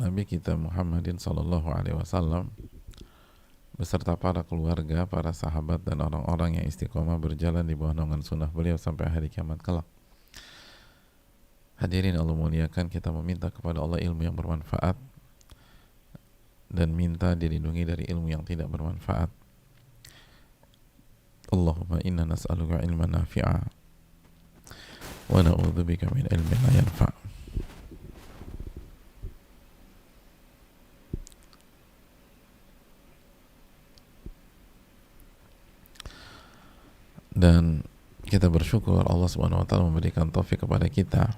Nabi kita Muhammadin Sallallahu Alaihi Wasallam beserta para keluarga, para sahabat dan orang-orang yang istiqomah berjalan di bawah naungan sunnah beliau sampai hari kiamat kelak. Hadirin Allah muliakan, kita meminta kepada Allah ilmu yang bermanfaat dan minta dilindungi dari ilmu yang tidak bermanfaat. Allahumma inna nas'aluka ilman nafi'a wa na'udzubika min ilmin la yanfa'. Dan kita bersyukur Allah Subhanahu wa taala memberikan taufik kepada kita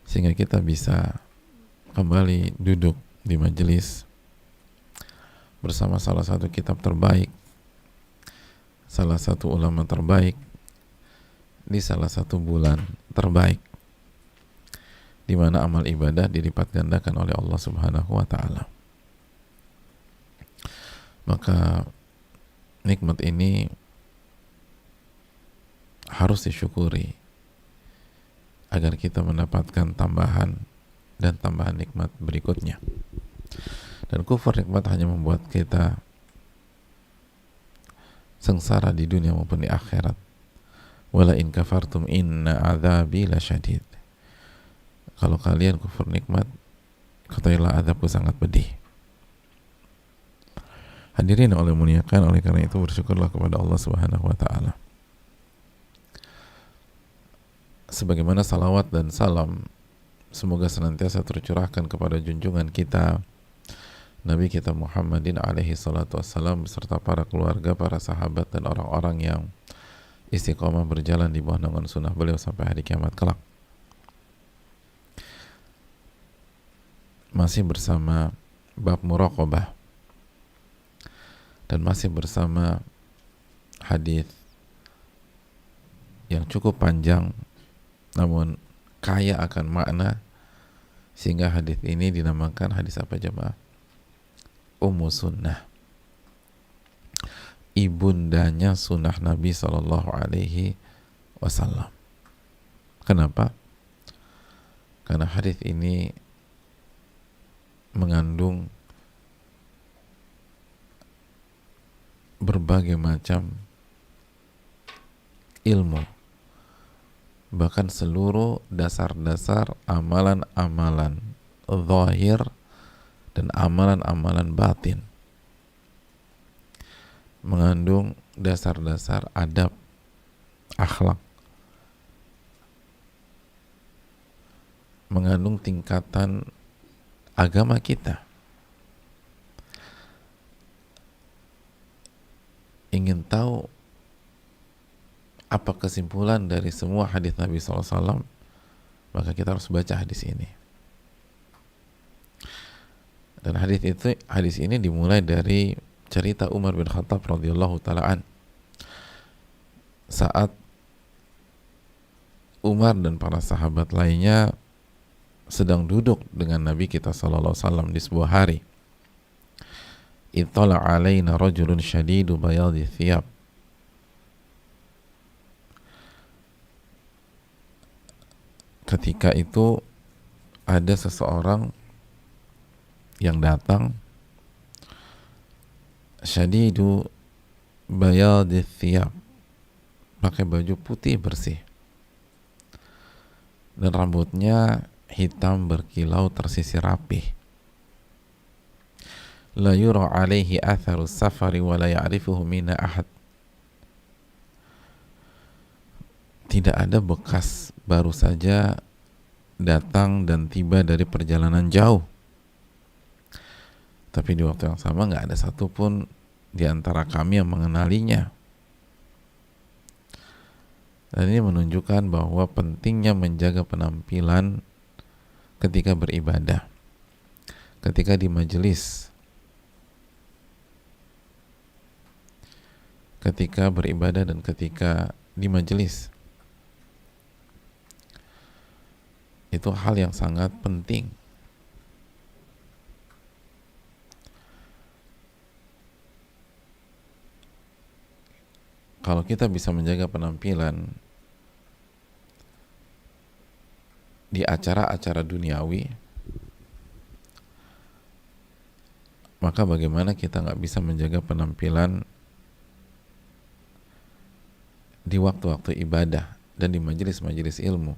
sehingga kita bisa kembali duduk di majelis bersama salah satu kitab terbaik, salah satu ulama terbaik di salah satu bulan terbaik di mana amal ibadah dilipat gandakan oleh Allah Subhanahu wa taala. Maka nikmat ini harus disyukuri agar kita mendapatkan tambahan dan tambahan nikmat berikutnya. Dan kufur nikmat hanya membuat kita sengsara di dunia maupun di akhirat. Wala in kafartum inna adzabi lasyadid. Kalau kalian kufur nikmat, ketahuilah azabku sangat pedih. Hadirin oleh muliakan, oleh karena itu bersyukurlah kepada Allah Subhanahu wa taala. Sebagaimana salawat dan salam semoga senantiasa tercurahkan kepada junjungan kita Nabi kita Muhammadin alaihi salatu wassalam beserta para keluarga, para sahabat dan orang-orang yang istiqomah berjalan di bawah naungan sunnah beliau sampai hari kiamat kelak. Masih bersama bab muraqabah dan masih bersama hadis yang cukup panjang namun kaya akan makna, sehingga hadis ini dinamakan hadis apa jemaah? Ummu Sunnah, ibundanya sunnah Nabi Sallallahu Alaihi Wasallam. Kenapa? Karena hadis ini mengandung berbagai macam ilmu, bahkan seluruh dasar-dasar amalan-amalan zahir dan amalan-amalan batin, mengandung dasar-dasar adab, akhlak, mengandung tingkatan agama kita. Ingin tahu apa kesimpulan dari semua hadis Nabi SAW, maka kita harus baca hadis ini. Dan hadis ini dimulai dari cerita Umar bin Khattab radhiyallahu taalaan. Saat Umar dan para sahabat lainnya sedang duduk dengan Nabi kita sallallahu alaihi wasallam di sebuah hari. Ittala alaina rajulun syadidu bayadhi thiyab. Ketika itu ada seseorang yang datang, syadidu bayadhi thiyab, pakai baju putih bersih dan rambutnya hitam berkilau tersisir rapih. La yura alaihi atharu safari wa la ya'rifuhu minna ahad. Tidak ada bekas baru saja datang dan tiba dari perjalanan jauh, tapi di waktu yang sama nggak ada satupun di antara kami yang mengenalinya. Dan ini menunjukkan bahwa pentingnya menjaga penampilan ketika beribadah, ketika di majelis, ketika beribadah dan ketika di majelis. Itu hal yang sangat penting. Kalau kita bisa menjaga penampilan di acara-acara duniawi, maka bagaimana kita nggak bisa menjaga penampilan di waktu-waktu ibadah dan di majelis-majelis ilmu?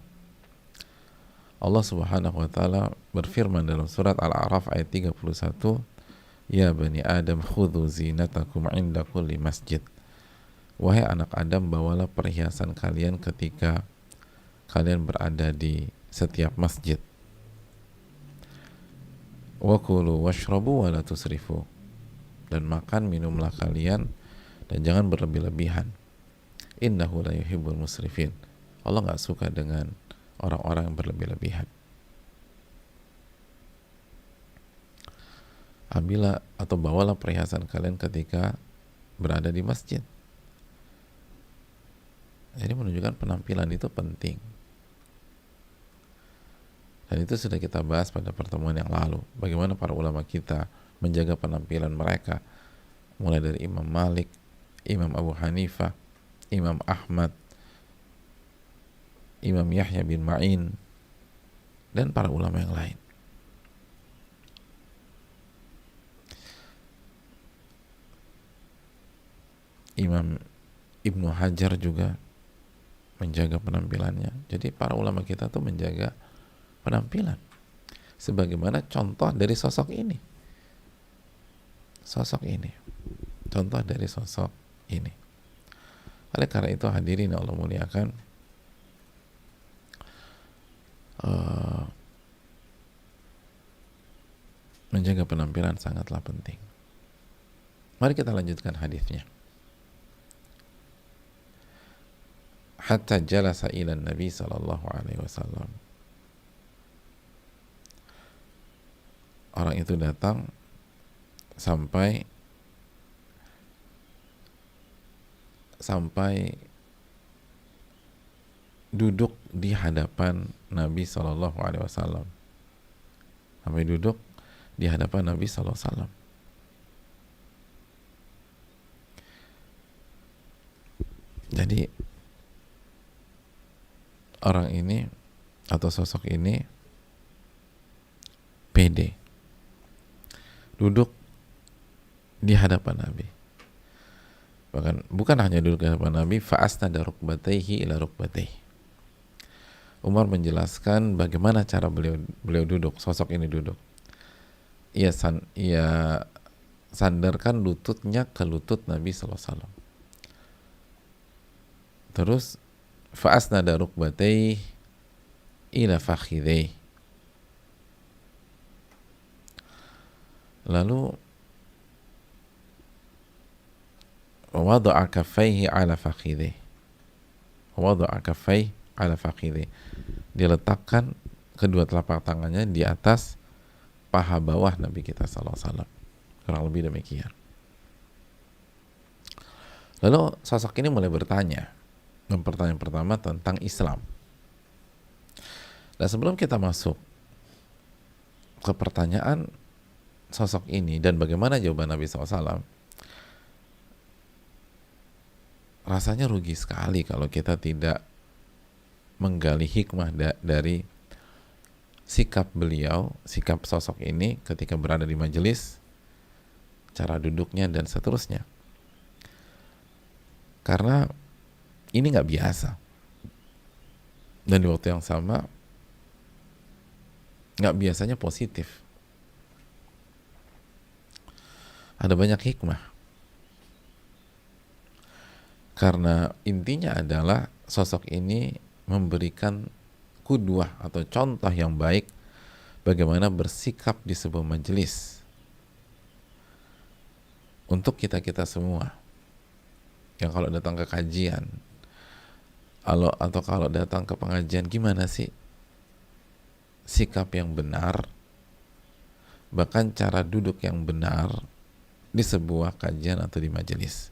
Allah Subhanahu wa taala berfirman dalam surat Al-A'raf ayat 31, "Ya bani Adam khudhu zinatakum 'inda kulli masjid." Wahai anak Adam, bawalah perhiasan kalian ketika kalian berada di setiap masjid. Wa kulu washrabu wa la tusrifu. Dan makan minumlah kalian dan jangan berlebih-lebihan. Innahu la yuhibbul musrifin. Allah nggak suka dengan orang-orang yang berlebih-lebihan. Ambillah atau bawalah perhiasan kalian ketika berada di masjid. Jadi menunjukkan penampilan itu penting. Dan itu sudah kita bahas pada pertemuan yang lalu. Bagaimana para ulama kita menjaga penampilan mereka. Mulai dari Imam Malik, Imam Abu Hanifah, Imam Ahmad, Imam Yahya bin Ma'in, dan para ulama yang lain. Imam Ibnu Hajar juga menjaga penampilannya. Jadi para ulama kita tuh menjaga penampilan sebagaimana contoh dari sosok ini. Contoh dari sosok ini. Oleh karena itu hadirin yang Allah muliakan, menjaga penampilan sangatlah penting. Mari kita lanjutkan hadisnya. Hatta jalasa ila Nabi sallallahu alaihi wasallam. Orang itu datang sampai duduk di hadapan Nabi sallallahu alaihi wasallam. Sampai duduk di hadapan Nabi sallallahu alaihi wasallam. Jadi orang ini atau sosok ini pede duduk di hadapan Nabi. Bahkan bukan hanya duduk di hadapan Nabi, fa'asnada rukbatayhi ila rukbatayhi. Umar menjelaskan bagaimana cara beliau duduk, sosok ini duduk. Ia sandarkan lututnya ke lutut Nabi sallallahu alaihi wasallam. Terus fa'asnada rukbatayhi ila fakhidayhi. Lalu wada'a kaffayhi ala fakhidayhi. Wada'a kaffayhi ala fakhidayhi. Diletakkan kedua telapak tangannya di atas paha bawah Nabi kita sallallahu alaihi wasallam. Kurang lebih demikian. Lalu sosok ini mulai bertanya. Pertanyaan pertama tentang Islam. Dan sebelum kita masuk ke pertanyaan sosok ini dan bagaimana jawaban Nabi SAW, rasanya rugi sekali kalau kita tidak menggali hikmah dari sikap beliau, sikap sosok ini ketika berada di majelis, cara duduknya dan seterusnya. Karena ini nggak biasa, dan di waktu yang sama nggak biasanya positif. Ada banyak hikmah. Karena intinya adalah sosok ini memberikan qudwah atau contoh yang baik bagaimana bersikap di sebuah majelis untuk kita-kita semua yang kalau datang ke kajian atau kalau datang ke pengajian, gimana sih sikap yang benar, bahkan cara duduk yang benar di sebuah kajian atau di majelis.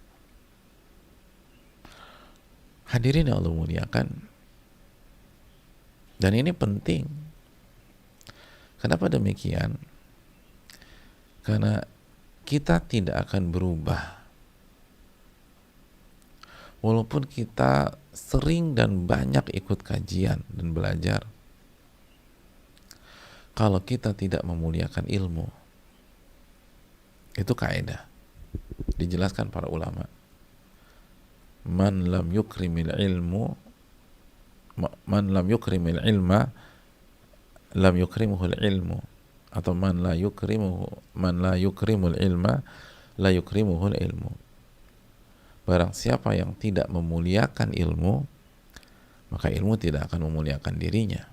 Hadirin yang Allah muliakan, dan ini penting. Kenapa demikian? Karena kita tidak akan berubah walaupun kita sering dan banyak ikut kajian dan belajar, kalau kita tidak memuliakan ilmu. Itu kaidah dijelaskan para ulama. Man lam yukrimil ilmu, man lam yukrimil ilma, lam yukrimuhul ilmu, atau man la yukrimul ilma, la yukrimuhul ilmu. Barang siapa yang tidak memuliakan ilmu, maka ilmu tidak akan memuliakan dirinya.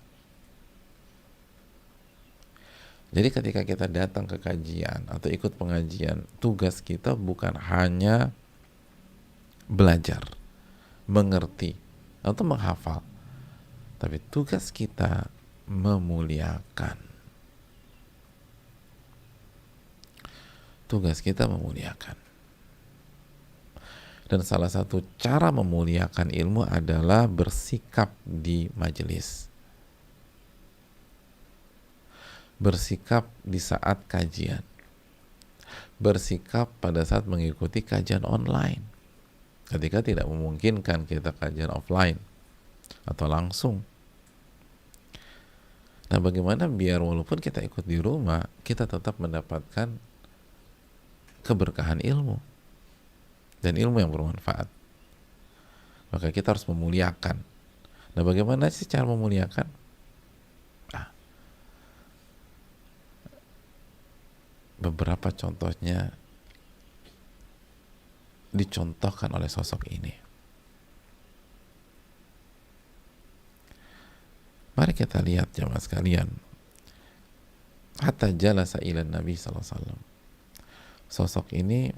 Jadi ketika kita datang ke kajian atau ikut pengajian, tugas kita bukan hanya belajar, mengerti, atau menghafal, tapi tugas kita memuliakan. Tugas kita memuliakan. Dan salah satu cara memuliakan ilmu adalah bersikap di majelis. Bersikap di saat kajian. Bersikap pada saat mengikuti kajian online. Ketika tidak memungkinkan kita kajian offline atau langsung. Nah, bagaimana biar walaupun kita ikut di rumah, kita tetap mendapatkan keberkahan ilmu dan ilmu yang bermanfaat. Maka kita harus memuliakan. Nah, bagaimana sih cara memuliakan? Beberapa contohnya dicontohkan oleh sosok ini. Mari kita lihat jamaah sekalian. Hatta jalasa ila Nabi sallallahu alaihi wasallam. Sosok ini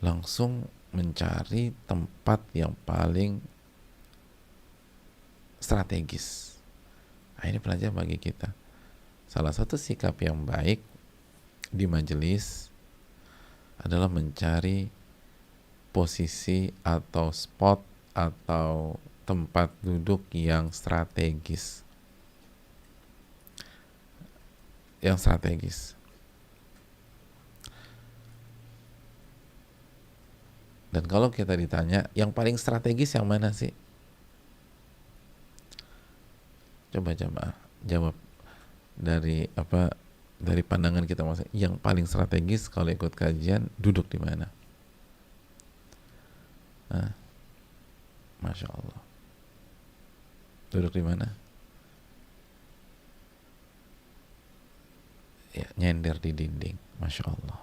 langsung mencari tempat yang paling strategis. Nah, ini pelajaran bagi kita. Salah satu sikap yang baik di majelis adalah mencari posisi atau spot atau tempat duduk yang strategis. Yang strategis. Dan kalau kita ditanya, yang paling strategis yang mana sih? Coba jamaah jawab dari pandangan kita, maksudnya yang paling strategis kalau ikut kajian duduk di mana? Nah, Masya Allah, duduk di mana? Ya, nyender di dinding. Masya Allah,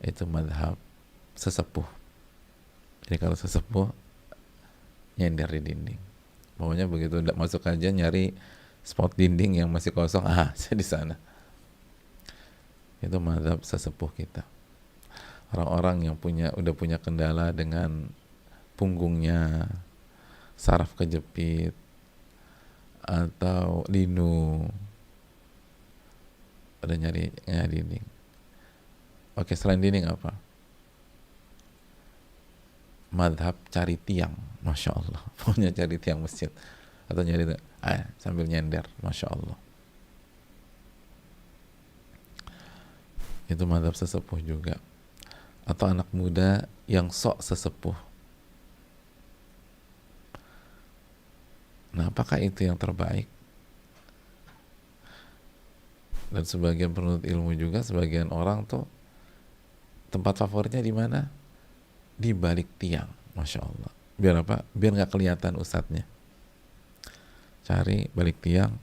itu madhab sesepuh. Jadi kalau sesepuh nyender di dinding, pokoknya begitu udah masuk kajian nyari spot dinding yang masih kosong, saya di sana. Itu mazhab sesepuh kita. Orang-orang yang udah punya kendala dengan punggungnya, saraf kejepit, atau linu, udah nyari dinding. Oke, selain dinding apa? Mazhab cari tiang, Masya Allah. Pokoknya cari tiang masjid atau nyari sambil nyender, Masya Allah. Itu mazhab sesepuh juga. Atau anak muda yang sok sesepuh. Nah, apakah itu yang terbaik? Dan sebagian penuntut ilmu juga, sebagian orang tuh tempat favoritnya di mana? Di balik tiang, Masya Allah. Biar apa? Biar nggak kelihatan ustadznya. Cari balik tiang,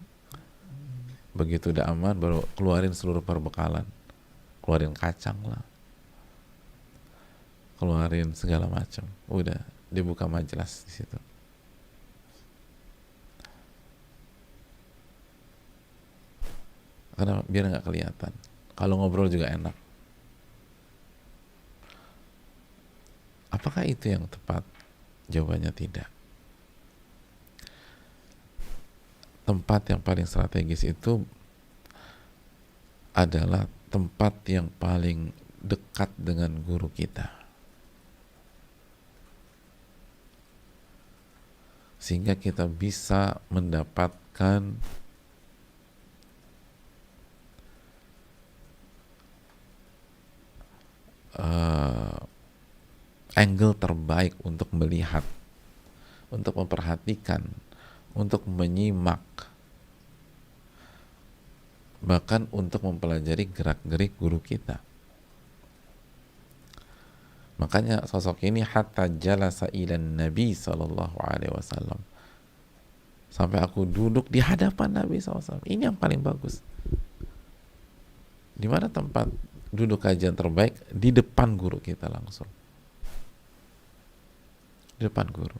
begitu udah aman baru keluarin seluruh perbekalan, keluarin kacang lah, keluarin segala macam, udah dibuka majelis di situ. Karena biar nggak kelihatan, kalau ngobrol juga enak. Apakah itu yang tepat? Jawabannya tidak. Tempat yang paling strategis itu adalah tempat yang paling dekat dengan guru kita, sehingga kita bisa mendapatkan angle terbaik untuk melihat, untuk memperhatikan, untuk menyimak bahkan untuk mempelajari gerak-gerik guru kita. Makanya sosok ini hatta jalasa ilan Nabi sallallahu alaihi wasallam, sampai aku duduk di hadapan Nabi SAW. Ini yang paling bagus. Di mana tempat duduk kajian terbaik? Di depan guru kita langsung. Di depan guru.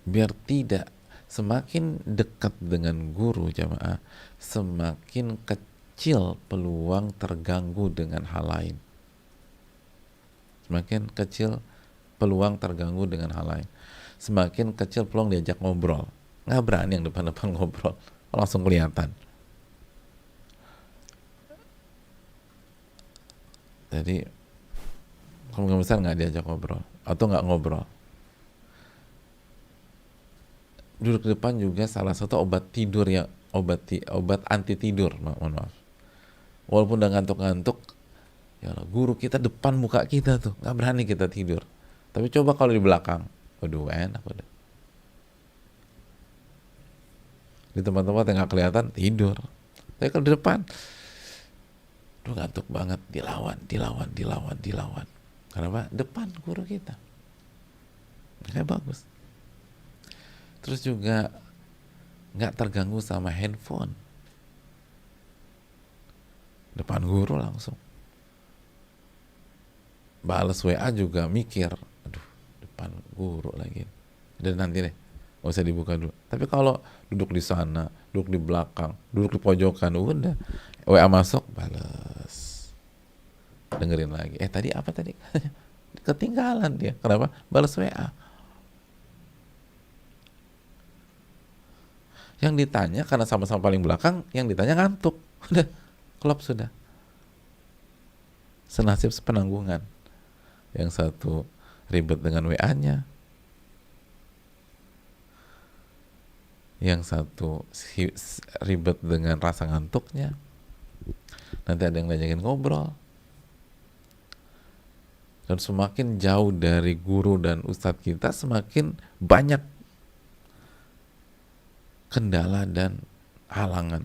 Biar tidak, semakin dekat dengan guru jamaah, semakin kecil peluang terganggu dengan hal lain. Semakin kecil peluang terganggu dengan hal lain. Semakin kecil peluang diajak ngobrol. Nggak berani yang depan-depan ngobrol, langsung kelihatan. Jadi kemungkinan besar nggak diajak ngobrol atau nggak ngobrol. Duduk di depan juga salah satu obat tidur, yang obat anti tidur, mohon maaf. Walaupun udah ngantuk-ngantuk, ya Allah, guru kita depan muka kita tuh, nggak berani kita tidur. Tapi coba kalau di belakang, waduh enak udah. Di tempat-tempat yang nggak kelihatan tidur. Tapi kalau di depan, tuh ngantuk banget, dilawan. Kenapa? Depan guru kita. Kayak bagus. Terus juga nggak terganggu sama handphone. Depan guru langsung. Balas WA juga mikir, aduh depan guru lagi. Dan nanti deh, nggak usah dibuka dulu. Tapi kalau duduk di sana, duduk di belakang, duduk di pojokan, udah WA masuk, balas. Dengerin lagi. Tadi apa tadi? Ketinggalan dia. Kenapa? Balas WA. Yang ditanya karena sama-sama paling belakang, yang ditanya ngantuk. Udah, klop sudah. Senasib sepenanggungan. Yang satu ribet dengan WA-nya. Yang satu ribet dengan rasa ngantuknya. Nanti ada yang ngajakin ngobrol. Dan semakin jauh dari guru dan ustadz kita, semakin banyak kendala dan halangan.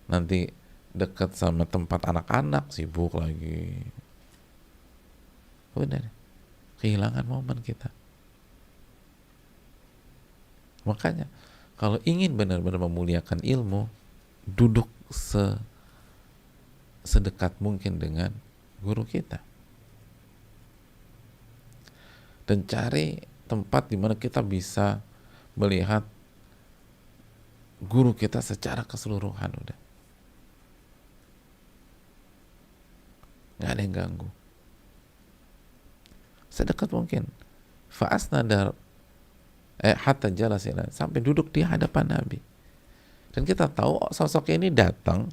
Nanti dekat sama tempat anak-anak, sibuk lagi. Udah, kehilangan momen kita. Makanya kalau ingin benar-benar memuliakan ilmu, duduk sedekat mungkin dengan guru kita. Dan cari tempat di mana kita bisa melihat guru kita secara keseluruhan. Udah, nggak ada yang ganggu, sedekat mungkin. Fa'asnadar hatta jalasilah, sampai duduk di hadapan Nabi. Dan kita tahu sosok ini datang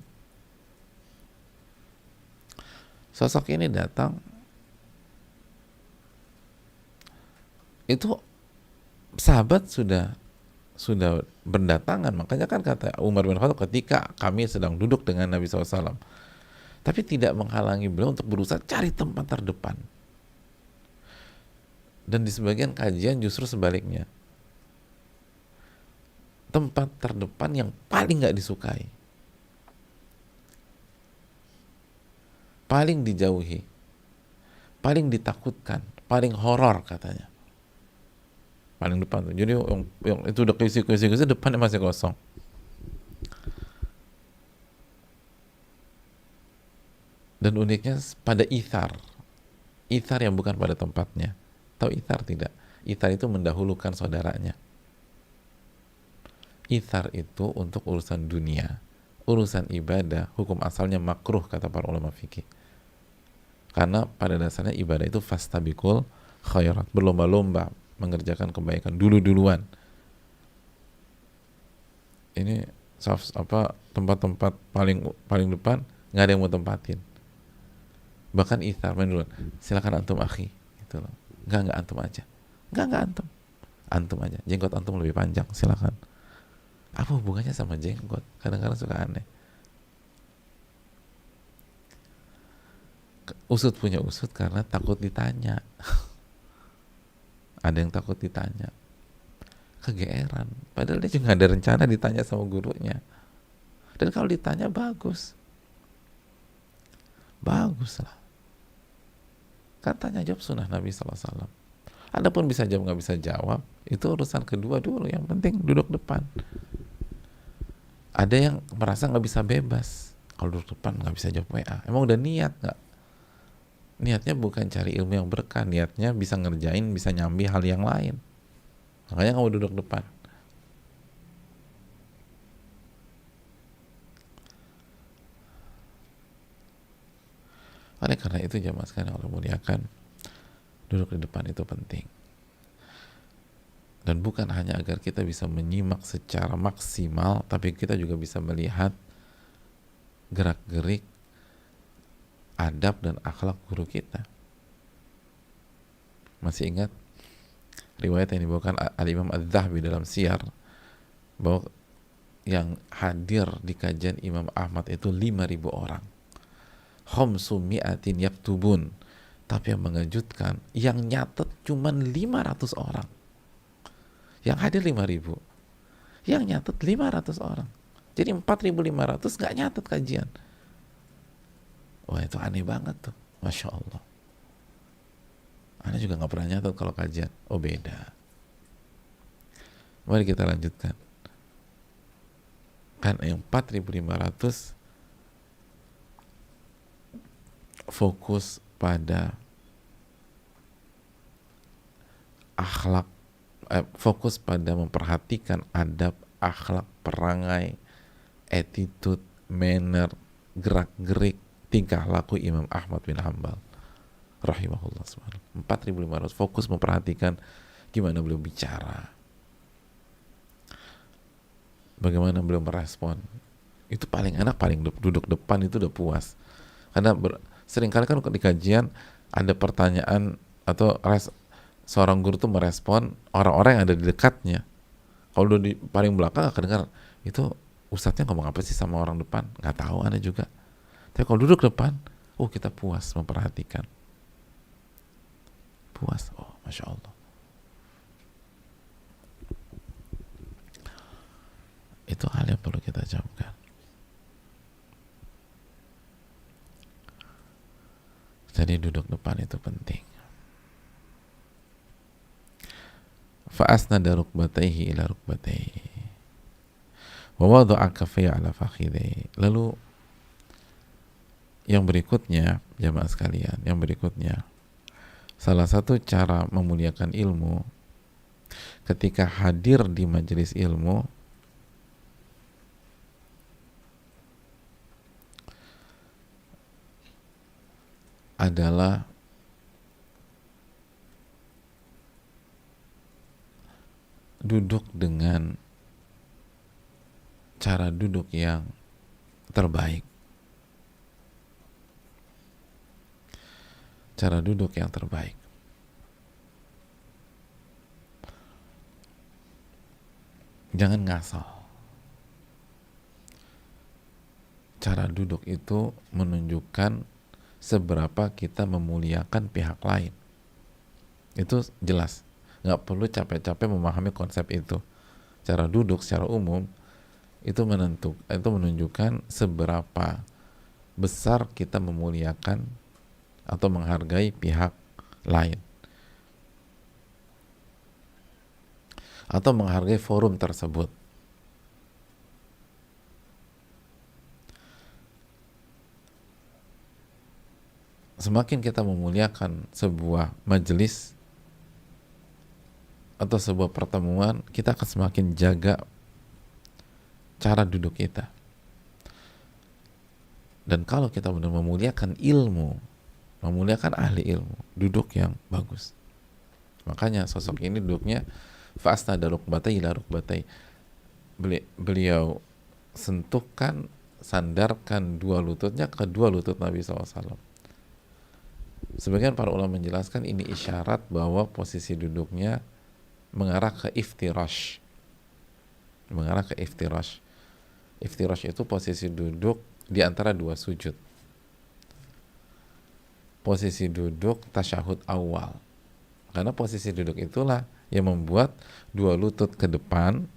itu sahabat sudah berdatangan. Makanya kan kata Umar bin Khattab, ketika kami sedang duduk dengan Nabi SAW, tapi tidak menghalangi beliau untuk berusaha cari tempat terdepan. Dan di sebagian kajian justru sebaliknya, tempat terdepan yang paling gak disukai, paling dijauhi, paling ditakutkan, paling horor katanya. Paling depan tuh. Jadi yang itu udah kisi depannya masih kosong. Dan uniknya pada ithar yang bukan pada tempatnya. Tahu ithar tidak? Ithar itu mendahulukan saudaranya. Ithar itu untuk urusan dunia, urusan ibadah, hukum asalnya makruh kata para ulama fikih. Karena pada dasarnya ibadah itu fastabiqul khairat, berlomba-lomba mengerjakan kebaikan duluan. Ini tempat-tempat paling depan nggak ada yang mau tempatin. Bahkan ithar main duluan. Silakan antum akhi, gitu loh. Enggak antum aja. Enggak antum aja. Jenggot antum lebih panjang, silakan. Apa hubungannya sama jenggot? Kadang-kadang suka aneh. Usut punya usut karena takut ditanya. Ada yang takut ditanya. kegeeran. Padahal dia juga ada rencana ditanya sama gurunya. Dan kalau ditanya bagus. Bagus lah. Kan tanya jawab sunnah Nabi SAW. Adapun bisa jawab nggak bisa jawab, itu urusan kedua dulu. Yang penting duduk depan. Ada yang merasa nggak bisa bebas. Kalau duduk depan nggak bisa jawab WA. Emang udah niat nggak? Niatnya bukan cari ilmu yang berkah. Niatnya bisa ngerjain, bisa nyambi hal yang lain. Makanya kamu duduk depan. Oleh karena itu jamaah sekalian Allah muliakan, duduk di depan itu penting. Dan bukan hanya agar kita bisa menyimak secara maksimal, tapi kita juga bisa melihat gerak-gerik adab dan akhlak guru kita. Masih ingat riwayat yang dibawakan Al-Imam Adz-Dzahabi dalam Siyar, bahwa yang hadir di kajian Imam Ahmad itu 5.000 orang. Khamsu mi'atin yaktubun. Tapi yang mengejutkan, yang nyatet cuma 500 orang. Yang hadir 5.000. Yang nyatet 500 orang. Jadi 4.500 gak nyatet kajian. Wah, itu aneh banget tuh. Masya Allah. Anda juga gak pernah nyatet kalau kajian. Oh, beda. Mari kita lanjutkan. Kan yang 4.500 fokus pada akhlak, fokus pada memperhatikan adab, akhlak, perangai, attitude, manner, gerak-gerik, tingkah laku Imam Ahmad bin Hanbal rahimahullah subhanahu. 4.500 fokus memperhatikan gimana beliau bicara, bagaimana beliau merespon. Itu paling enak, paling duduk depan itu udah puas. Karena seringkali kan di kajian ada pertanyaan atau seorang guru tuh merespon orang-orang yang ada di dekatnya. Kalau udah di paling belakang gak kedengar, itu ustadznya ngomong apa sih sama orang depan, nggak tahu Anda juga. Tapi kalau duduk depan, kita puas memperhatikan, puas. Oh, masya Allah. Itu hal yang perlu kita camkan. Jadi duduk depan itu penting. Fa'asnada rukbatayhi ila rukbatayhi wa wada'a kaffayhi ala fakhidayhi. Lalu yang berikutnya, jamaah sekalian, yang berikutnya, salah satu cara memuliakan ilmu ketika hadir di majelis ilmu adalah duduk dengan cara duduk yang terbaik. Cara duduk yang terbaik. Jangan ngasal. Cara duduk itu menunjukkan seberapa kita memuliakan pihak lain. Itu jelas. Nggak perlu capek-capek memahami konsep itu. Cara duduk secara umum itu menunjukkan seberapa besar kita memuliakan atau menghargai pihak lain, atau menghargai forum tersebut. Semakin kita memuliakan sebuah majelis atau sebuah pertemuan, kita akan semakin jaga cara duduk kita. Dan kalau kita benar memuliakan ilmu, memuliakan ahli ilmu, duduk yang bagus. Makanya sosok ini duduknya fa'asnada rukbatayhi ila rukbatayhi. Beliau sentuhkan, sandarkan dua lututnya ke dua lutut Nabi SAW. Sebagian para ulama menjelaskan ini isyarat bahwa posisi duduknya mengarah ke iftirash. Mengarah ke iftirash. Iftirash itu posisi duduk di antara dua sujud. Posisi duduk tasyahud awal. Karena posisi duduk itulah yang membuat dua lutut ke depan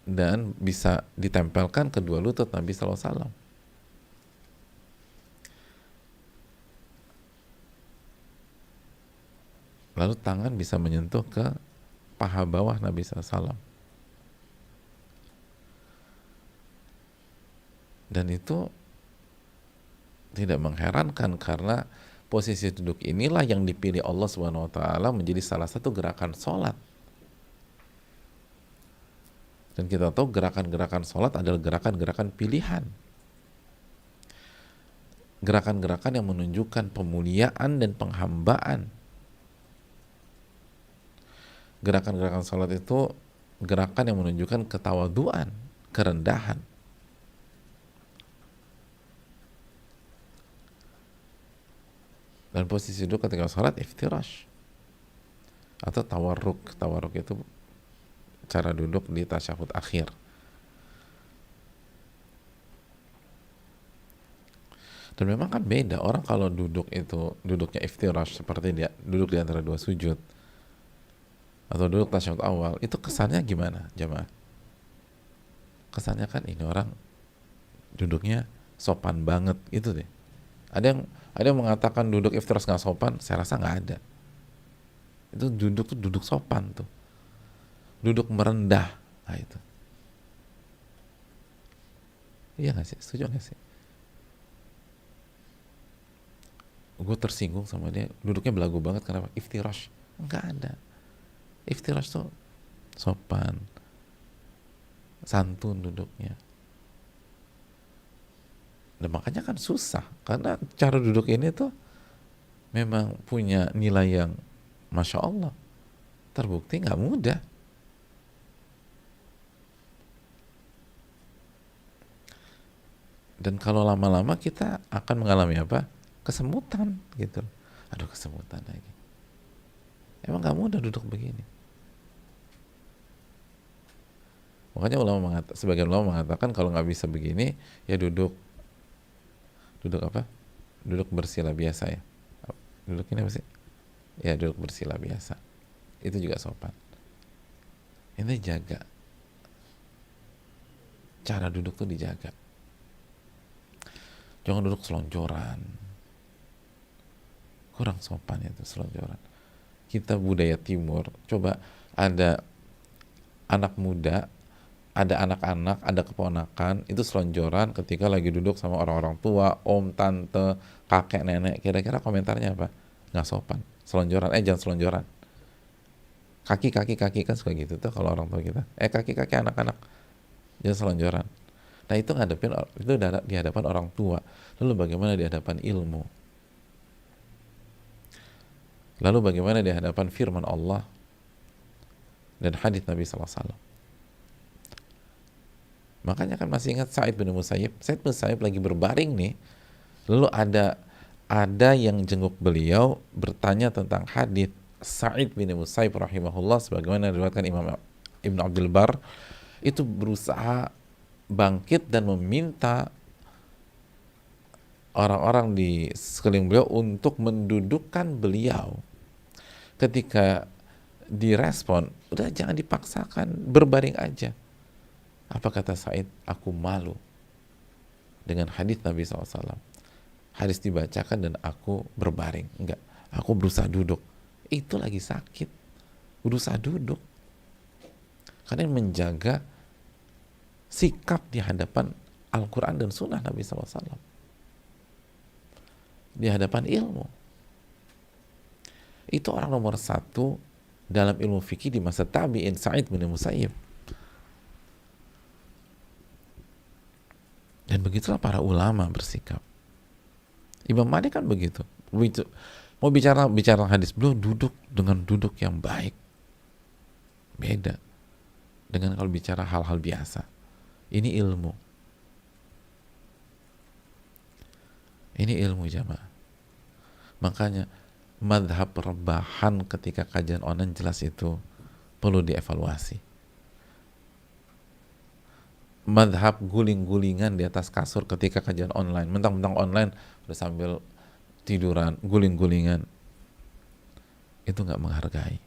dan bisa ditempelkan kedua lutut Nabi SAW. Lalu tangan bisa menyentuh ke paha bawah Nabi SAW. Dan itu tidak mengherankan karena posisi duduk inilah yang dipilih Allah Subhanahu wa taala menjadi salah satu gerakan sholat. Dan kita tahu gerakan-gerakan sholat adalah gerakan-gerakan pilihan. Gerakan-gerakan yang menunjukkan pemuliaan dan penghambaan. Gerakan-gerakan sholat itu gerakan yang menunjukkan ketawaduan, kerendahan. Dan posisi duduk ketika sholat iftirash atau tawarruk. Tawarruk itu cara duduk di tasyahud akhir. Dan memang kan beda, orang kalau duduk itu duduknya iftirash seperti dia duduk di antara dua sujud atau duduk tasyahud awal, itu kesannya gimana jamaah? Kesannya kan ini orang duduknya sopan banget gitu deh. Ada yang mengatakan duduk iftirash nggak sopan, saya rasa nggak ada. Itu duduk tuh duduk sopan tuh, duduk merendah, nah itu. Iya nggak sih, setuju nggak sih? Gue tersinggung sama dia, duduknya belagu banget, kenapa? Iftirash, nggak ada. Iftirash tuh sopan, santun duduknya. Dan makanya kan susah, karena cara duduk ini tuh memang punya nilai yang Masya Allah, terbukti nggak mudah. Dan kalau lama-lama kita akan mengalami apa? Kesemutan gitu. Aduh, kesemutan lagi. Emang nggak mudah duduk begini. Makanya sebagian ulama mengatakan kalau nggak bisa begini, ya duduk apa? Duduk bersila biasa ya. Duduk ini apa sih? Ya duduk bersila biasa. Itu juga sopan. Ini jaga. Cara duduk tuh dijaga. Jangan duduk selonjoran. Kurang sopan itu selonjoran. Kita budaya timur, coba ada anak muda, ada anak-anak, ada keponakan, itu selonjoran ketika lagi duduk sama orang-orang tua, om, tante, kakek, nenek, kira-kira komentarnya apa? Nggak sopan. Selonjoran, jangan selonjoran. Kaki kan suka gitu tuh kalau orang tua kita. Kaki anak-anak, jangan selonjoran. Nah itu di hadapan orang tua. Lalu bagaimana di hadapan ilmu? Lalu bagaimana di hadapan firman Allah dan hadits Nabi SAW? Makanya kan masih ingat Sa'id bin Musayyib. Sa'id bin Musayyib lagi berbaring nih. Lalu ada yang jenguk beliau bertanya tentang hadits. Sa'id bin Musayyib rahimahullah, sebagaimana diriwayatkan Imam Ibn Abdul Bar, itu berusaha bangkit dan meminta orang-orang di sekeliling beliau untuk mendudukkan beliau. Ketika direspon, udah jangan dipaksakan, berbaring aja. Apa kata Sa'id? Aku malu dengan hadis Nabi SAW. Hadis dibacakan dan aku berbaring. Enggak, aku berusaha duduk. Itu lagi sakit, berusaha duduk. Karena menjaga sikap di hadapan Al-Quran dan Sunnah Nabi SAW, di hadapan ilmu. Itu orang nomor satu dalam ilmu fikih di masa tabi'in, Sa'id bin Musayyib. Dan begitulah para ulama bersikap. Imam Malik kan begitu. Mau bicara hadis, beliau duduk dengan duduk yang baik. Beda dengan kalau bicara hal-hal biasa. Ini ilmu. Ini ilmu jamaah. Makanya madhab rebahan ketika kajian online jelas itu perlu dievaluasi. Madhab guling-gulingan di atas kasur ketika kajian online, mentang-mentang online udah sambil tiduran, guling-gulingan. itu nggak menghargai.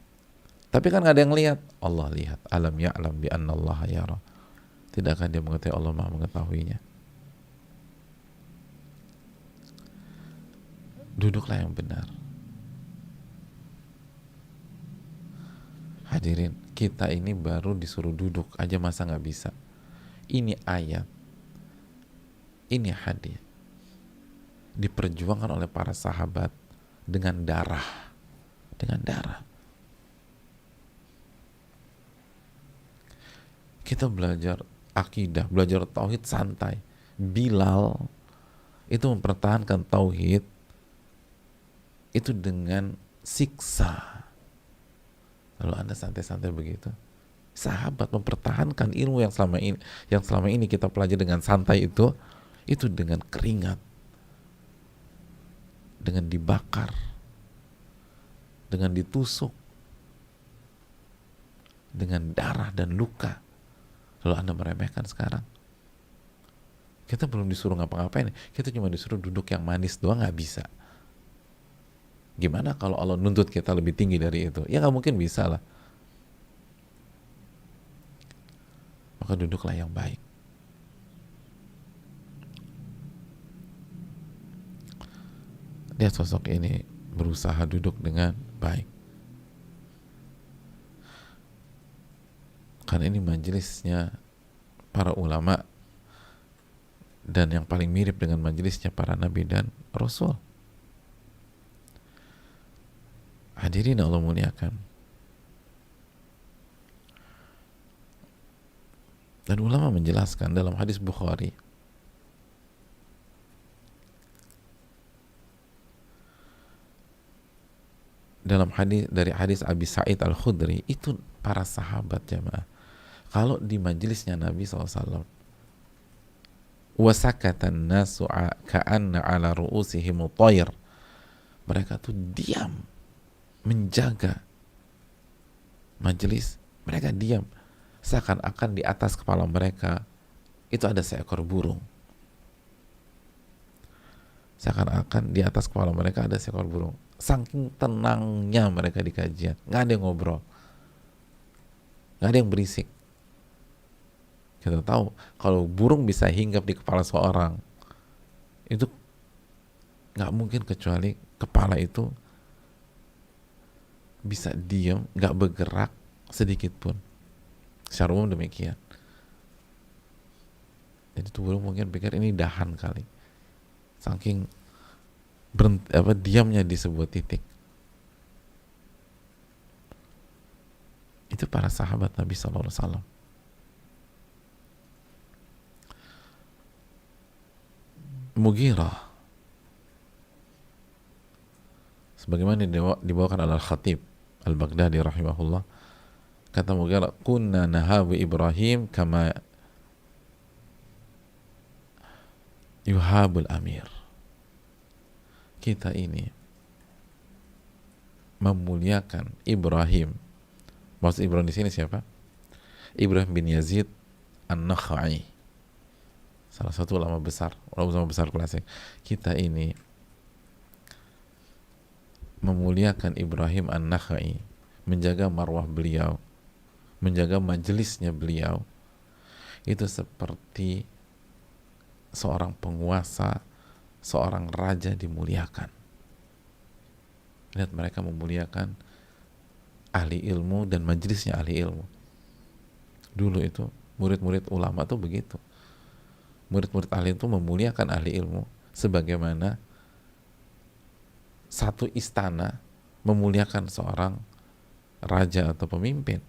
Tapi kan nggak ada yang lihat. Allah lihat. Alam ya'lam bi annallaha yara. Tidakkah dia mengetahui Allah Maha mengetahuinya? Duduklah yang benar. Hadirin, kita ini baru disuruh duduk aja masa nggak bisa. Ini ayat, ini hadis diperjuangkan oleh para sahabat dengan darah, dengan darah. Kita belajar akidah, belajar tauhid santai. Bilal itu mempertahankan tauhid itu dengan siksa. Lalu Anda santai-santai begitu? Sahabat mempertahankan ilmu yang selama ini kita pelajari dengan santai itu dengan keringat, dengan dibakar, dengan ditusuk, dengan darah dan luka. Lalu Anda meremehkan sekarang. Kita belum disuruh ngapa-ngapain, kita cuma disuruh duduk yang manis doang, nggak bisa. Gimana kalau Allah nuntut kita lebih tinggi dari itu? Ya nggak mungkin bisa lah. Maka duduklah yang baik. Lihat sosok ini berusaha duduk dengan baik. Karena ini majelisnya para ulama dan yang paling mirip dengan majelisnya para nabi dan rasul. Hadirin Allah muliakan. Dan ulama menjelaskan dalam hadis Bukhari, dalam hadis dari hadis Abi Sa'id Al-Khudri, itu para sahabat jamaah, kalau di majelisnya Nabi SAW, wasakatan nasu ka'anna ala ru'usihim tayr, mereka tuh diam menjaga majelis, mereka diam seakan-akan di atas kepala mereka itu ada seekor burung, seakan-akan di atas kepala mereka ada seekor burung. Saking tenangnya mereka di kajian, nggak ada yang ngobrol, nggak ada yang berisik. Kita tahu kalau burung bisa hinggap di kepala seorang, itu nggak mungkin kecuali kepala itu bisa diam, nggak bergerak sedikit pun. Secara umum demikian. Jadi tuh burung mungkin pikir ini dahan kali, saking diamnya di sebuah titik. Itu para sahabat Nabi SAW. Mughirah, sebagaimana dibawakan oleh Al-Khatib Al-Baghdadi rahimahullah, kata Mughirah, kunna nahabu Ibrahim kama yuhabul amir. Kita ini memuliakan Ibrahim. Maksud Ibrahim di sini siapa? Ibrahim bin Yazid An-Nakhai, salah satu ulama besar klasik. Kita ini memuliakan Ibrahim An-Nakhai, menjaga marwah beliau, menjaga majelisnya beliau, itu seperti seorang penguasa, seorang raja dimuliakan. Lihat mereka memuliakan ahli ilmu dan majelisnya ahli ilmu. Dulu itu murid-murid ulama tuh begitu. Murid-murid ahli itu memuliakan ahli ilmu sebagaimana satu istana memuliakan seorang raja atau pemimpin.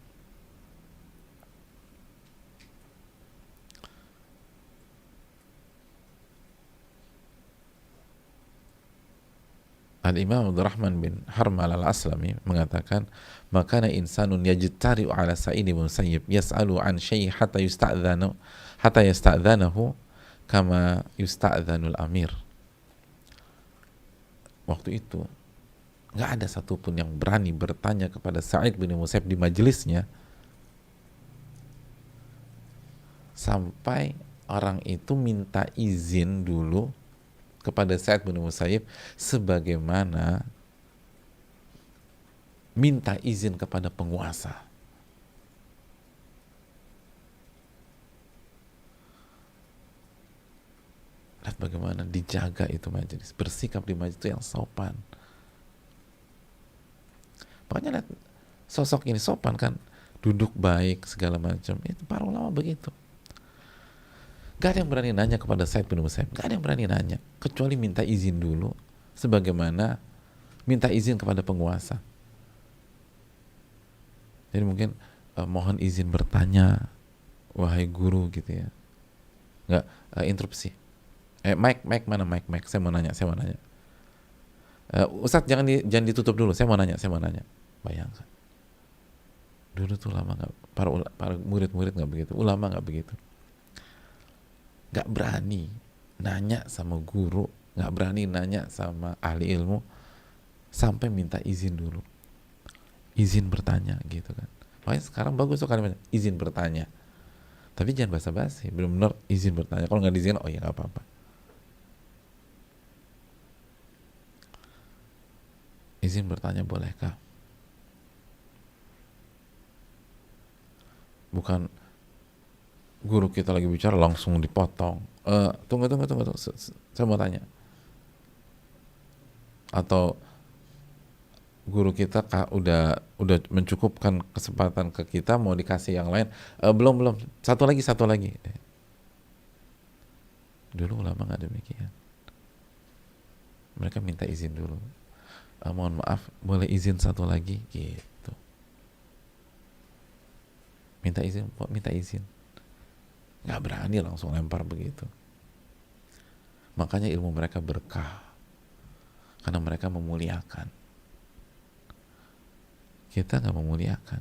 Al-Imam Abdurrahman bin Harmal Al-Aslami mengatakan, makana insanun yajtari'u ala Sa'id bin Musayyib yas'alu an syai' hatta yasta'dzanahu kama yusta'dzanul amir. Waktu itu nggak ada satupun yang berani bertanya kepada Sa'id bin Musayyib di majelisnya sampai orang itu minta izin dulu kepada Sa'id bin Musayyib sebagaimana minta izin kepada penguasa. Lihat bagaimana dijaga itu majelis, bersikap di majelis itu yang sopan. Makanya lihat sosok ini sopan kan, duduk baik segala macam. Itu para ulama begitu. Gak ada yang berani nanya kepada Sa'id bin Musayyib, gak ada yang berani nanya kecuali minta izin dulu, sebagaimana minta izin kepada penguasa. Jadi mungkin mohon izin bertanya, wahai guru gitu ya. Nggak interupsi. Mike mana Mike? Saya mau nanya. Ustadz jangan ditutup dulu. Saya mau nanya. Bayangkan. Dulu tuh lama nggak, para murid-murid nggak begitu, ulama nggak begitu. Nggak berani nanya sama guru, nggak berani nanya sama ahli ilmu, sampai minta izin dulu. Izin bertanya gitu kan. Makanya sekarang bagus tuh kalimatnya, izin bertanya. Tapi jangan basa-basi, benar-benar izin bertanya. Kalau nggak diizin, oh ya nggak apa-apa. Izin bertanya bolehkah? Bukan guru kita lagi bicara langsung dipotong. Tunggu. Saya mau tanya. Atau guru kita udah mencukupkan kesempatan ke kita, mau dikasih yang lain. Belum. Satu lagi. Dulu ulama nggak demikian. Mereka minta izin dulu. Mohon maaf, boleh izin satu lagi gitu. Minta izin. Nggak berani langsung lempar begitu. Makanya ilmu mereka berkah. Karena mereka memuliakan. Kita nggak memuliakan.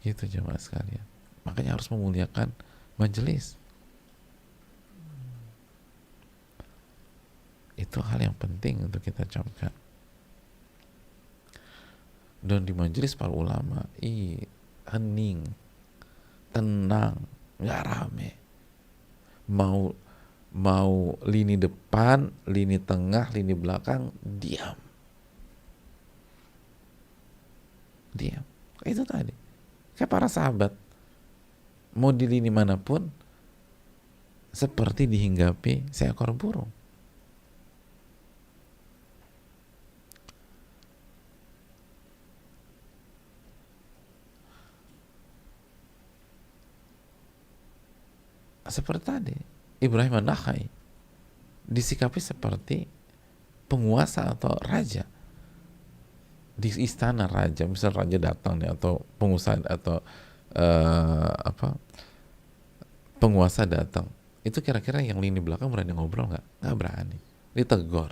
Gitu jemaah sekalian. Makanya harus memuliakan majelis. Itu hal yang penting untuk kita camkan. Dan di majelis para ulama, hening, tenang, nggak rame. Mau lini depan, lini tengah, lini belakang, diam. Itu tadi. Kayak para sahabat, mau di lini manapun, seperti dihinggapi seekor burung. Seperti tadi Ibrahim An-Nakhai disikapi seperti penguasa atau raja di istana raja. Misal raja datang nih, atau pengusaha atau penguasa datang, itu kira-kira yang lini belakang berani ngobrol nggak berani, ditegur,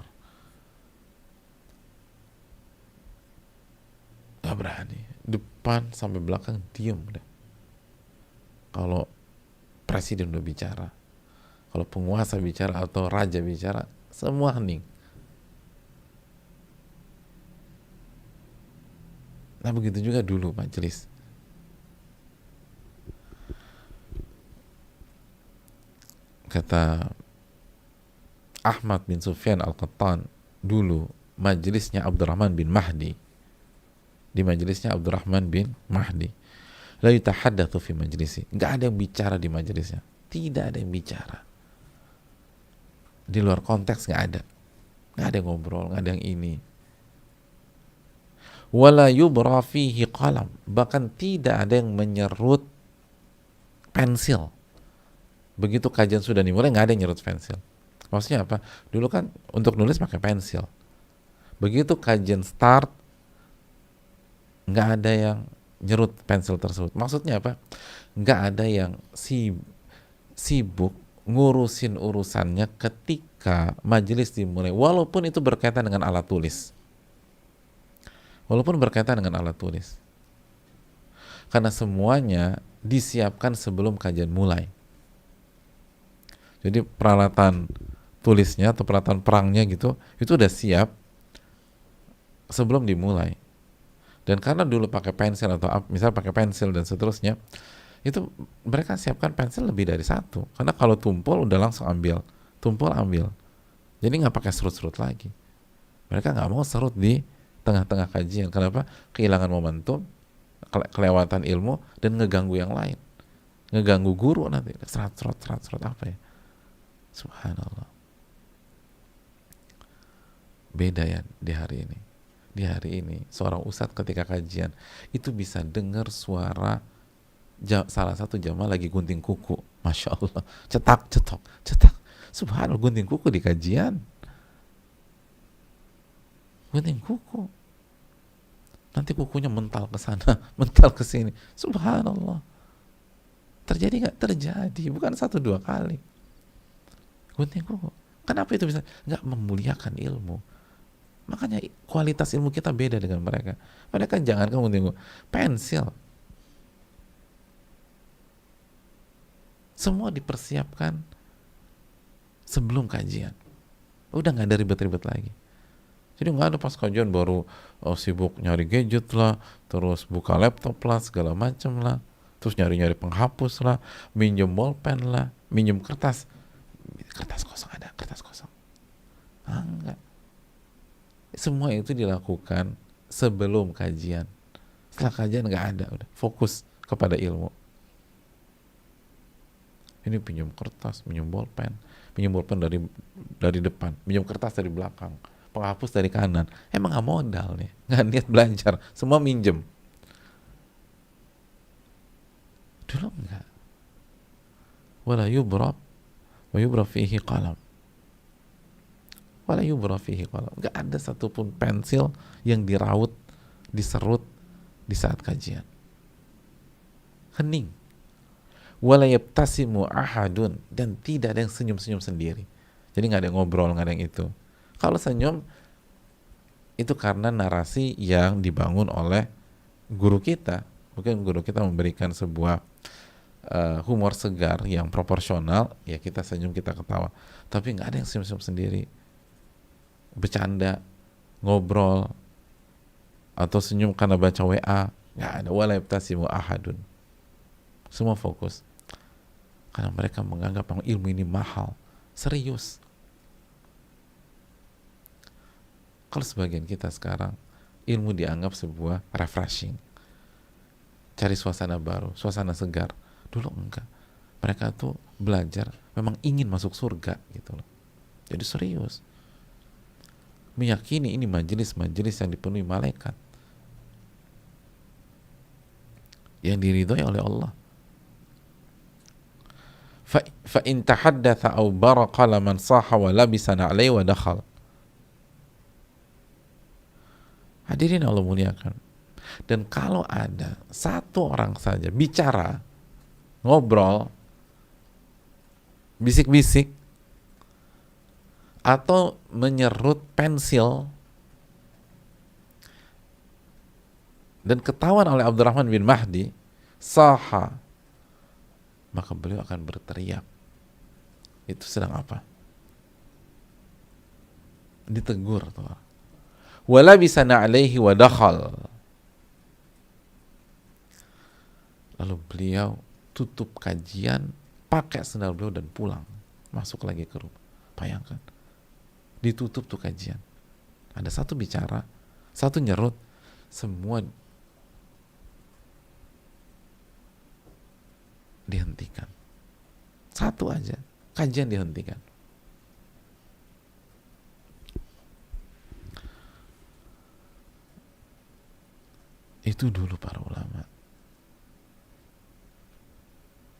nggak berani. Depan sampai belakang diem deh. Kalau presiden udah bicara, kalau penguasa bicara atau raja bicara, semua hening. Nah begitu juga dulu majelis. Kata Ahmad bin Sufyan Al-Qattan, dulu majelisnya Abdurrahman bin Mahdi, di majelisnya Abdurrahman bin Mahdi, la yutahaddatsu fi majlisi, nggak ada yang bicara di majelisnya, tidak ada yang bicara di luar konteks, nggak ada yang ngobrol, nggak ada yang ini. Wala yubra fihi qalam, bahkan tidak ada yang menyerut pensil. Begitu kajian sudah dimulai, nggak ada yang nyerut pensil. Maksudnya apa? Dulu kan untuk nulis pakai pensil. Begitu kajian start, nggak ada yang nyerut pensil tersebut. Maksudnya apa? Nggak ada yang sibuk ngurusin urusannya ketika majelis dimulai, walaupun itu berkaitan dengan alat tulis. Karena semuanya disiapkan sebelum kajian mulai. Jadi peralatan tulisnya atau peralatan perangnya gitu, itu udah siap sebelum dimulai. Dan karena dulu pakai pensil atau misal pakai pensil dan seterusnya, itu mereka siapkan pensil lebih dari satu. Karena kalau tumpul udah langsung ambil, jadi nggak pakai serut-serut lagi. Mereka nggak mau serut di tengah-tengah kajian. Kenapa? Kehilangan momentum, kelewatan ilmu, dan ngeganggu yang lain. Ngeganggu guru nanti. Serat apa ya? Subhanallah. Beda ya di hari ini. Di hari ini, seorang ustadz ketika kajian, itu bisa dengar suara salah satu jamaah lagi gunting kuku. Masya Allah. Cetak, cetok, cetak. Subhanallah, gunting kuku di kajian. Gunting kuku. Nanti kukunya mental ke sana, mental ke sini. Subhanallah. Terjadi nggak? Terjadi. Bukan 1-2 kali. Gunting kuku. Kenapa itu bisa? Nggak memuliakan ilmu. Makanya kualitas ilmu kita beda dengan mereka. Mereka jangan kamu gunting kuku. Pensil. Semua dipersiapkan sebelum kajian. Udah nggak ada ribet-ribet lagi. Jadi nggak ada pas kajian baru sibuk nyari gadget lah, terus buka laptop lah, segala macam lah, terus nyari-nyari penghapus lah, minjem bolpen lah, minjem kertas kosong ada, kertas kosong. Enggak. Semua itu dilakukan sebelum kajian. Setelah kajian nggak ada, udah fokus kepada ilmu. Ini pinjam kertas, pinjam bolpen dari depan, pinjam kertas dari belakang, penghapus dari kanan. Emang nggak modal nih, nggak niat belajar, semua minjem. Dulu enggak. Wala yubrab wa yubrab fihi qalam. Wala yubrab fihi qalam. Nggak ada satupun pensil yang diraut, diserut di saat kajian. Hening. Wala yabtasimu ahadun, dan tidak ada yang senyum-senyum sendiri. Jadi nggak ada yang ngobrol, nggak ada yang itu. Kalau senyum itu karena narasi yang dibangun oleh guru kita. Mungkin guru kita memberikan sebuah humor segar yang proporsional, ya kita senyum, kita ketawa. Tapi nggak ada yang senyum-senyum sendiri, bercanda, ngobrol, atau senyum karena baca WA. Nggak ada. Wala yabtasimu ahadun. Semua fokus. Karena mereka menganggap ilmu ini mahal, serius. Kalau sebagian kita sekarang, ilmu dianggap sebuah refreshing, cari suasana baru, suasana segar. Dulu enggak. Mereka tuh belajar memang ingin masuk surga gitu loh. Jadi serius, meyakini ini majelis-majelis yang dipenuhi malaikat, yang diridhoi oleh Allah. Fa in tahaddatha aw baraqa laman saha wa labisa na'lai wa dakhal. Hadirin Allah muliakan. Dan kalau ada satu orang saja bicara, ngobrol, bisik-bisik, atau menyerut pensil, dan ketahuan oleh Abdurrahman bin Mahdi, saha, maka beliau akan berteriak. Itu sedang apa? Ditegur tuh. Wala bisa na'alaihi wa dakhal. Lalu beliau tutup kajian, pakai sendal beliau dan pulang, masuk lagi ke rumah. Bayangkan, ditutup tuh kajian. Ada satu bicara, satu nyerut, semua dihentikan. Satu aja, kajian dihentikan. Itu dulu para ulama.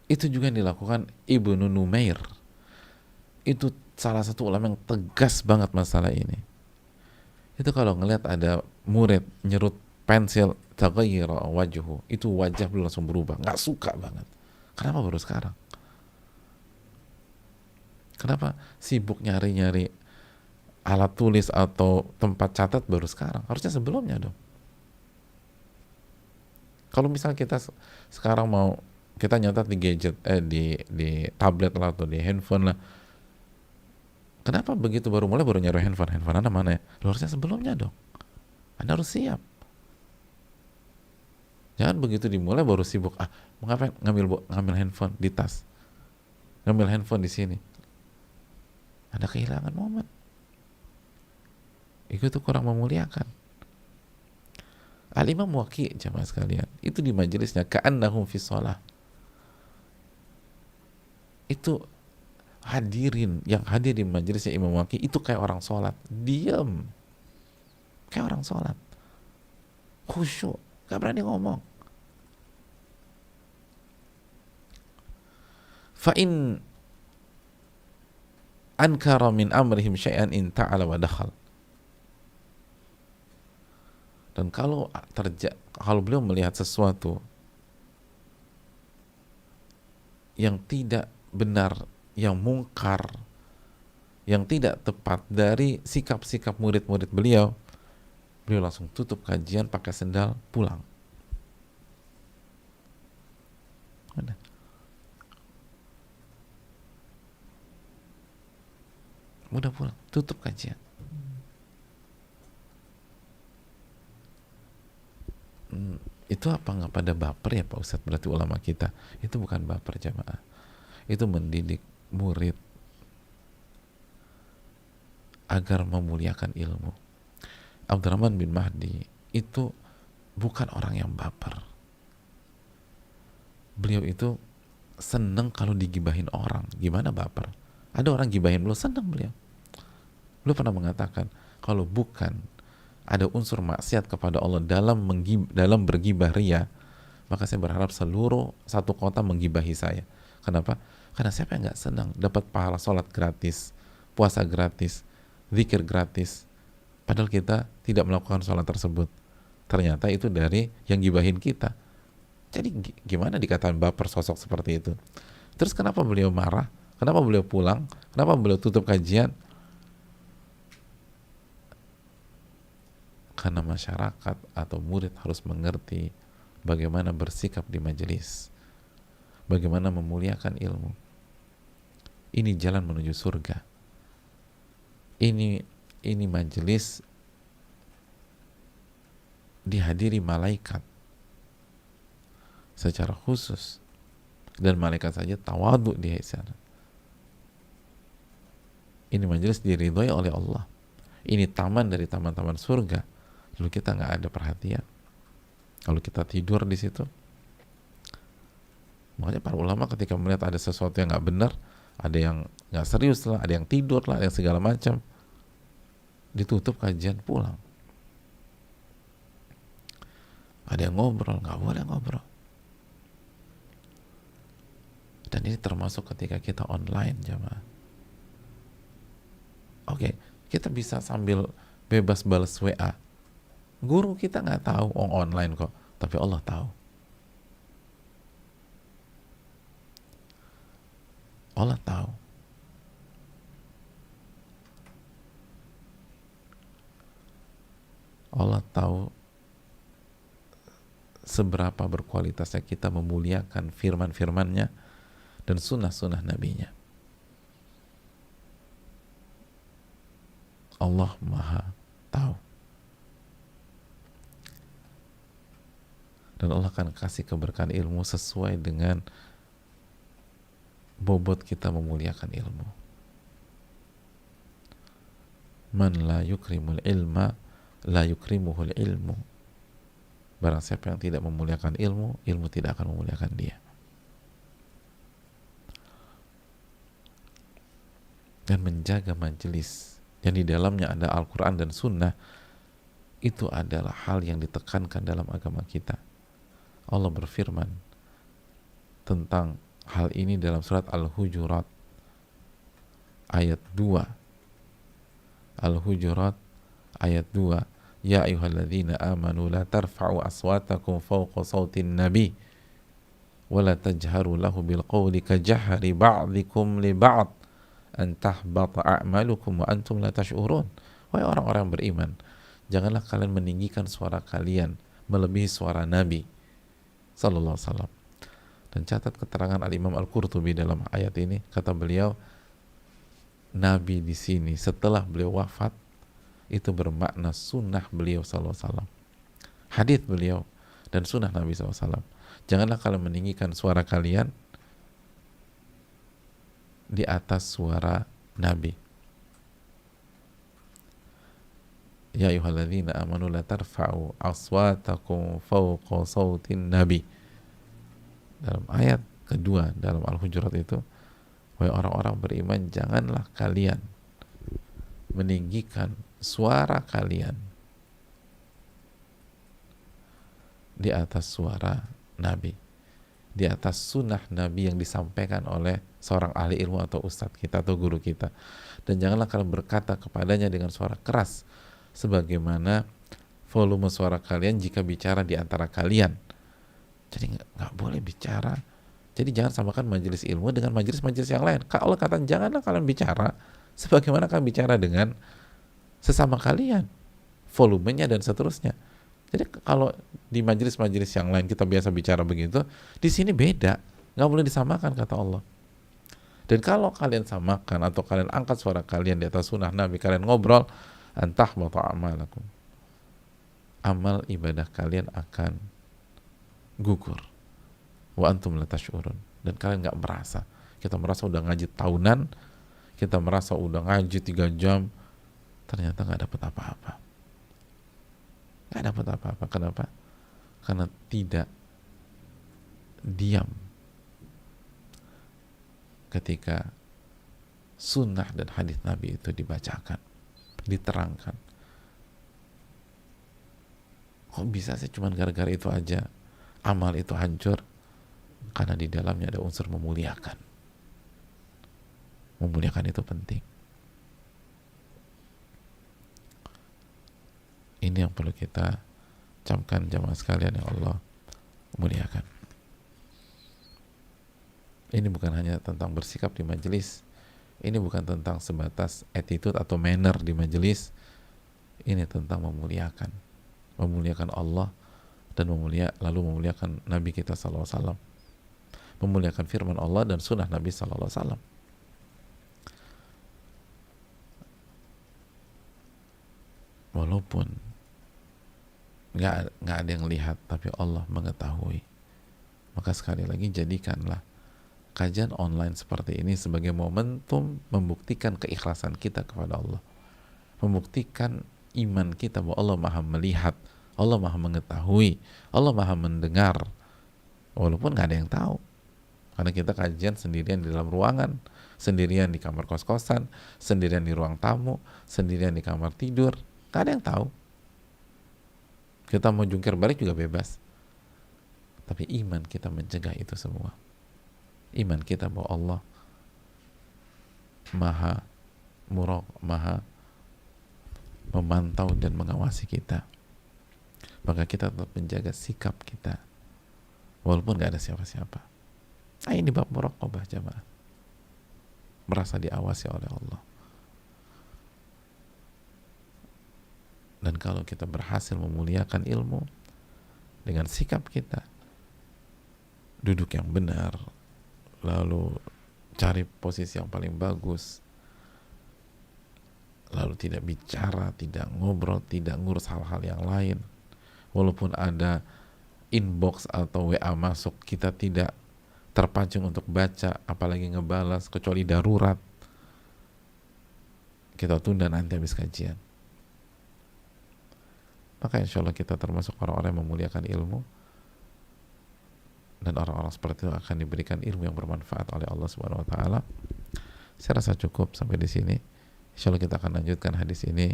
Itu juga yang dilakukan Ibnu Numair. Itu salah satu ulama yang tegas banget masalah ini. Itu kalau ngelihat ada murid nyerut pensil, taghayyara wajhu, itu wajah beliau langsung berubah, nggak suka banget. Kenapa baru sekarang? Kenapa sibuk nyari-nyari alat tulis atau tempat catat baru sekarang? Harusnya sebelumnya dong. Kalau misalnya kita sekarang mau kita nyatat di gadget, di tablet lah atau di handphone lah, kenapa begitu baru mulai baru nyari handphone Anda mana ya? Harusnya sebelumnya dong. Anda harus siap. Jangan begitu dimulai baru sibuk, ngapain ngambil handphone di tas, ngambil handphone di sini. Anda kehilangan momen. itu kurang memuliakan. Al-Imam Waqi' jamaah sekalian, itu di majelisnya ka'annahum fi shalah. Itu hadirin yang hadir di majelisnya Imam Waqi' itu kayak orang sholat, diam kayak orang sholat, khusyuk, gak berani ngomong. Fa'in ankara min amrihim syai'an in ta'ala wa dakhal. Dan kalau beliau melihat sesuatu yang tidak benar, yang mungkar, yang tidak tepat dari sikap-sikap murid-murid beliau, beliau langsung tutup kajian, pakai sendal, pulang. Udah pulang, tutup kajian. Itu apa nggak pada baper ya Pak Ustadz? Berarti ulama kita itu bukan baper jamaah, itu mendidik murid agar memuliakan ilmu. Abdurrahman bin Mahdi itu bukan orang yang baper. Beliau itu seneng kalau digibahin orang. Gimana baper? Ada orang gibahin beliau, seneng beliau. Beliau pernah mengatakan, kalau bukan ada unsur maksiat kepada Allah dalam bergibah ria, maka saya berharap seluruh satu kota menggibahi saya. Kenapa? Karena siapa yang nggak senang dapat pahala sholat gratis, puasa gratis, zikir gratis, padahal kita tidak melakukan sholat tersebut. Ternyata itu dari yang gibahin kita. Jadi gimana dikatakan baper sosok seperti itu? Terus kenapa beliau marah? Kenapa beliau pulang? Kenapa beliau tutup kajian? Karena masyarakat atau murid harus mengerti bagaimana bersikap di majelis, bagaimana memuliakan ilmu. Ini jalan menuju surga. Ini majelis dihadiri malaikat secara khusus, dan malaikat saja tawadhu di sana. Ini majelis diridhoi oleh Allah. Ini taman dari taman-taman surga. Lalu kita nggak ada perhatian, kalau kita tidur di situ. Makanya para ulama ketika melihat ada sesuatu yang nggak benar, ada yang nggak serius lah, ada yang tidur lah, ada yang segala macam, ditutup kajian, pulang. Ada yang ngobrol, nggak boleh ngobrol. Dan ini termasuk ketika kita online jamaah. Oke, kita bisa sambil bebas balas WA. Guru kita nggak tahu, online kok, tapi Allah tahu. Allah tahu. Allah tahu seberapa berkualitasnya kita memuliakan firman-firmannya dan sunnah-sunnah nabinya. Allah Maha tahu. Dan Allah akan kasih keberkahan ilmu sesuai dengan bobot kita memuliakan ilmu. Man la yukrimul ilma la yukrimuhul ilmu. Barang siapa yang tidak memuliakan ilmu, ilmu tidak akan memuliakan dia. Dan menjaga majelis yang di dalamnya ada Al-Quran dan Sunnah, itu adalah hal yang ditekankan dalam agama kita. Allah berfirman tentang hal ini dalam surat Al-Hujurat ayat 2. Al-Hujurat ayat 2. Ya ayyuhalladzina amanu la tarfa'u aswatakum fawqa sawtin nabi wa la tajharu lahu bil qawli kajahri ba'dikum li ba'd an tahbata a'malukum wa antum la tash'urun. Wahai orang-orang beriman, janganlah kalian meninggikan suara kalian melebihi suara Nabi sallallahu alaihi wasallam. Dan catat keterangan Al-Imam Al-Qurtubi dalam ayat ini, kata beliau, Nabi di sini setelah beliau wafat itu bermakna sunnah beliau sallallahu alaihi wasallam, hadis beliau dan sunnah Nabi sallallahu alaihi wasallam. Janganlah kalian meninggikan suara kalian di atas suara Nabi. Ya ayyuhalladzina amanu la tarfa'u aswatakum fawqa sautin nabi. Dalam ayat kedua dalam Al-Hujurat itu, wahai orang-orang beriman, janganlah kalian meninggikan suara kalian di atas suara Nabi, di atas sunnah Nabi yang disampaikan oleh seorang ahli ilmu atau ustadz kita atau guru kita. Dan janganlah kalian berkata kepadanya dengan suara keras sebagaimana volume suara kalian jika bicara di antara kalian. Jadi nggak boleh bicara. Jadi jangan samakan majelis ilmu dengan majelis-majelis yang lain. Allah katakan janganlah kalian bicara sebagaimana kalian bicara dengan sesama kalian, volumenya dan seterusnya. Jadi kalau di majelis-majelis yang lain kita biasa bicara begitu, di sini beda, nggak boleh disamakan kata Allah. Dan kalau kalian samakan atau kalian angkat suara kalian di atas sunnah Nabi, kalian ngobrol, antahbata a'malakum, amal ibadah kalian akan gugur, wa antum la tash'urun, dan kalian nggak merasa. Kita merasa udah ngaji tahunan, kita merasa udah ngaji 3 jam, ternyata nggak dapat apa-apa. Nggak dapat apa-apa. Kenapa? Karena tidak diam ketika sunnah dan hadis Nabi itu dibacakan, diterangkan. Kok bisa sih cuman gara-gara itu aja amal itu hancur? Karena di dalamnya ada unsur memuliakan. Memuliakan itu penting. Ini yang perlu kita camkan jamaah sekalian yang Allah muliakan. Ini bukan hanya tentang bersikap di majelis, ini bukan tentang sebatas attitude atau manner di majelis, ini tentang memuliakan Allah dan lalu memuliakan Nabi kita sallallahu alaihi wasallam, memuliakan firman Allah dan sunnah Nabi sallallahu alaihi wasallam. Walaupun nggak ada yang lihat, tapi Allah mengetahui. Maka sekali lagi jadikanlah kajian online seperti ini sebagai momentum membuktikan keikhlasan kita kepada Allah, membuktikan iman kita bahwa Allah maha melihat, Allah maha mengetahui, Allah maha mendengar, walaupun nggak ada yang tahu. Karena kita kajian sendirian di dalam ruangan, sendirian di kamar kos-kosan, sendirian di ruang tamu, sendirian di kamar tidur, nggak ada yang tahu. Kita mau jungkir balik juga bebas. Tapi iman kita mencegah itu semua. Iman kita bahwa Allah maha maha memantau dan mengawasi kita. Maka kita tetap menjaga sikap kita walaupun gak ada siapa-siapa. Ini bab muraqabah jamaah. Merasa diawasi oleh Allah. Dan kalau kita berhasil memuliakan ilmu dengan sikap kita, duduk yang benar, lalu cari posisi yang paling bagus, lalu tidak bicara, tidak ngobrol, tidak ngurus hal-hal yang lain, walaupun ada inbox atau WA masuk, kita tidak terpancing untuk baca, apalagi ngebalas, kecuali darurat, kita tunda nanti habis kajian. Maka insya Allah kita termasuk orang-orang yang memuliakan ilmu, dan orang-orang seperti itu akan diberikan ilmu yang bermanfaat oleh Allah Subhanahu Wa Taala. Saya rasa cukup sampai di sini. Insya Allah kita akan lanjutkan hadis ini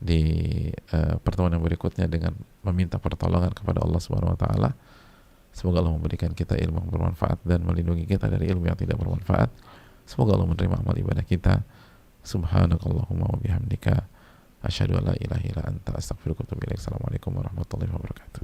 di pertemuan yang berikutnya dengan meminta pertolongan kepada Allah Subhanahu Wa Taala. Semoga Allah memberikan kita ilmu yang bermanfaat dan melindungi kita dari ilmu yang tidak bermanfaat. Semoga Allah menerima amal ibadah kita. Subhanakallahumma wa bihamdika, asyhadu an la ilaha illa anta, astaghfiruka wa atubu ilaik. Assalamualaikum warahmatullahi wabarakatuh.